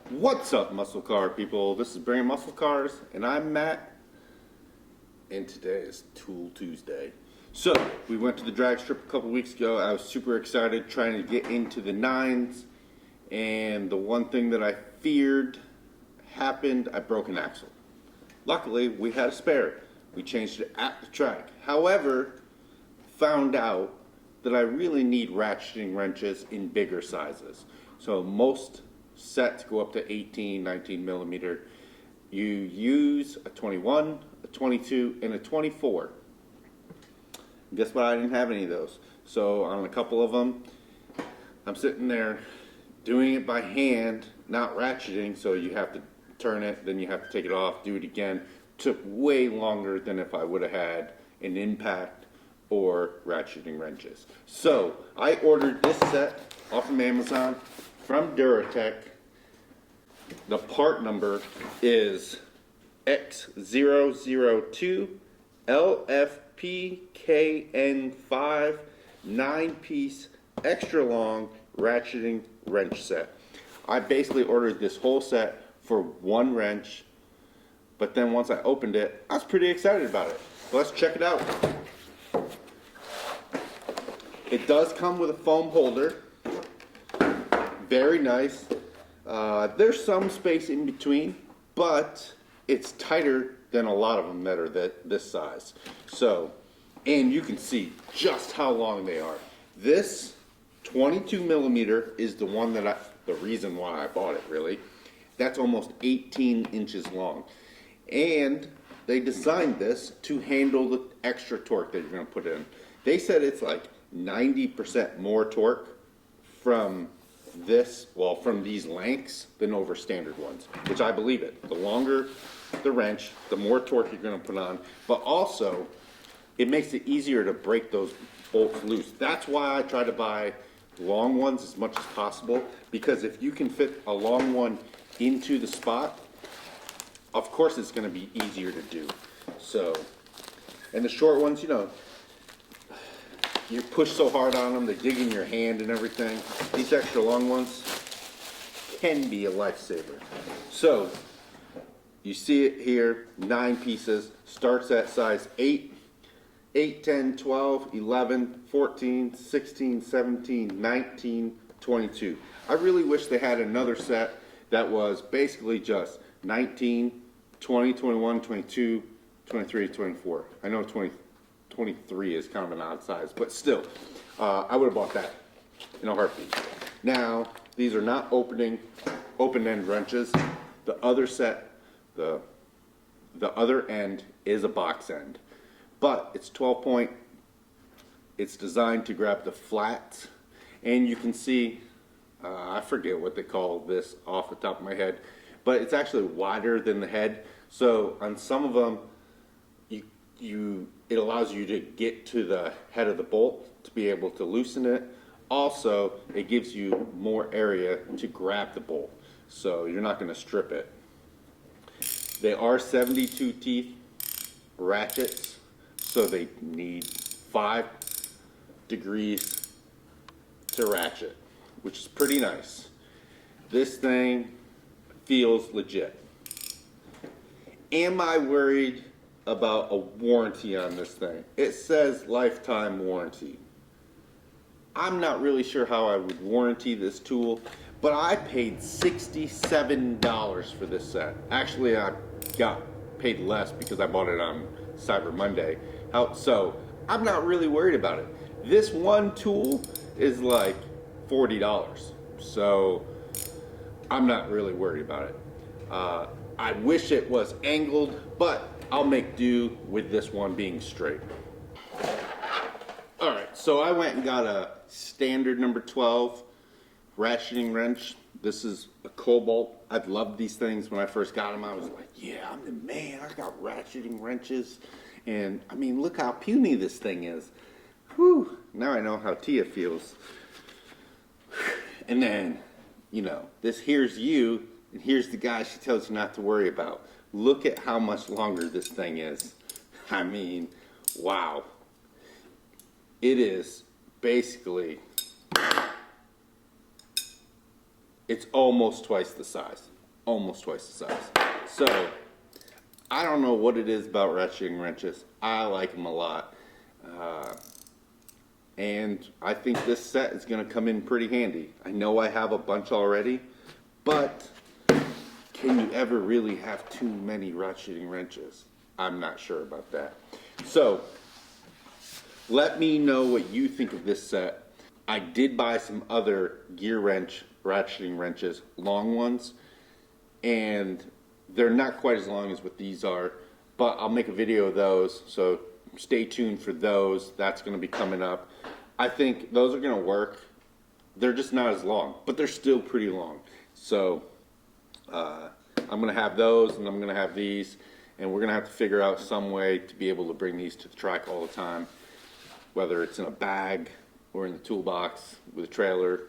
What's up, muscle car people? This is Bringing Muscle Cars, and I'm Matt, and today is Tool Tuesday. So, we went to the drag strip a couple weeks ago. I was super excited trying to get into the 9s, and the one thing that I feared happened, I broke an axle. Luckily, we had a spare. We changed it at the track. However, found out that I really need ratcheting wrenches in bigger sizes. So most sets go up to 18, 19 millimeter. You use a 21, a 22, and a 24. Guess what? I didn't have any of those. So on a couple of them, I'm sitting there doing it by hand, not ratcheting, so you have to turn it, then you have to take it off, do it again. Took way longer than if I would have had an impact or ratcheting wrenches. So I ordered this set off of Amazon from Duratech. The part number is X002LFPKN5 9-piece extra long ratcheting wrench set. I basically ordered this whole set for one wrench, but then once I opened it, I was pretty excited about it. So let's check it out. It does come with a foam holder. Very nice. There's some space in between, but it's tighter than a lot of them that are this size. So, and you can see just how long they are. This 22 millimeter is the one that the reason why I bought it really. That's almost 18 inches long. And they designed this to handle the extra torque that you're going to put in. They said it's like 90% more torque from this, well, from these lengths than over standard ones, which I believe it. The longer the wrench, the more torque you're going to put on, but also it makes it easier to break those bolts loose. That's why I try to buy long ones as much as possible, because if you can fit a long one into the spot, of course it's going to be easier to do. So, and the short ones, you know, you push so hard on them, they dig in your hand and everything. These extra long ones can be a lifesaver. So, you see it here, 9 pieces, starts at size 8, 10, 12, 11, 14, 16, 17, 19, 22. I really wish they had another set that was basically just 19, 20, 21, 22, 23, 24. I know 23 is kind of an odd size, but still, I would have bought that in a heartbeat. Now, these are not open-end wrenches. The other set, the other end is a box end, but it's 12 point. It's designed to grab the flats, and you can see, I forget what they call this off the top of my head, but it's actually wider than the head. So on some of them, it allows you to get to the head of the bolt to be able to loosen it. Also, it gives you more area to grab the bolt, so you're not going to strip it. They are 72 teeth ratchets, so they need 5 degrees to ratchet, which is pretty nice. This thing feels legit. Am I worried about a warranty on this thing? It says lifetime warranty. I'm not really sure how I would warranty this tool, but I paid $67 for this set. Actually, I got paid less because I bought it on Cyber Monday. So I'm not really worried about it. This one tool is like $40, so I'm not really worried about it. I wish it was angled, but I'll make do with this one being straight. Alright, so I went and got a standard number 12 ratcheting wrench. This is a Cobalt. I've loved these things. When I first got them, I was like, yeah, I'm the man. I got ratcheting wrenches. And I mean, look how puny this thing is. Whew, now I know how Tia feels. And then, you know, this here's you, and here's the guy she tells you not to worry about. Look at how much longer this thing is. I mean, wow. It is basically, it's almost twice the size. almost twice the size. So I don't know what it is about ratcheting wrenches. I like them a lot. And I think this set is going to come in pretty handy. I know I have a bunch already, but can you ever really have too many ratcheting wrenches? I'm not sure about that. So let me know what you think of this set. I did buy some other gear wrench ratcheting wrenches, long ones, and they're not quite as long as what these are, but I'll make a video of those, so stay tuned for those. That's going to be coming up. I think those are going to work. They're just not as long, but they're still pretty long. So I'm going to have those, and I'm going to have these, and we're going to have to figure out some way to be able to bring these to the track all the time, whether it's in a bag or in the toolbox with a trailer.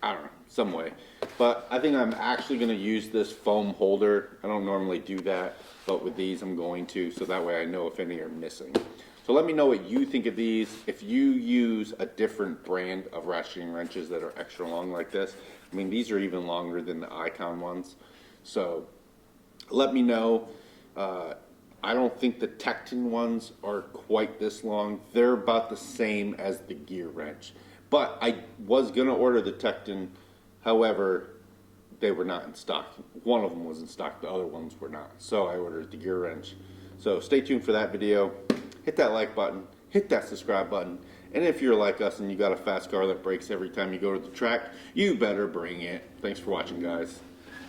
I don't know, some way. But I think I'm actually going to use this foam holder. I don't normally do that, but with these I'm going to, so that way I know if any are missing. So let me know what you think of these. If you use a different brand of ratcheting wrenches that are extra long like this, I mean, these are even longer than the Icon ones. So let me know. I don't think the Tecton ones are quite this long. They're about the same as the gear wrench. But I was going to order the Tecton, however, they were not in stock. One of them was in stock, the other ones were not. So I ordered the gear wrench. So stay tuned for that video. Hit that like button, hit that subscribe button, and if you're like us and you got a fast car that breaks every time you go to the track, you better bring it. Thanks for watching, guys.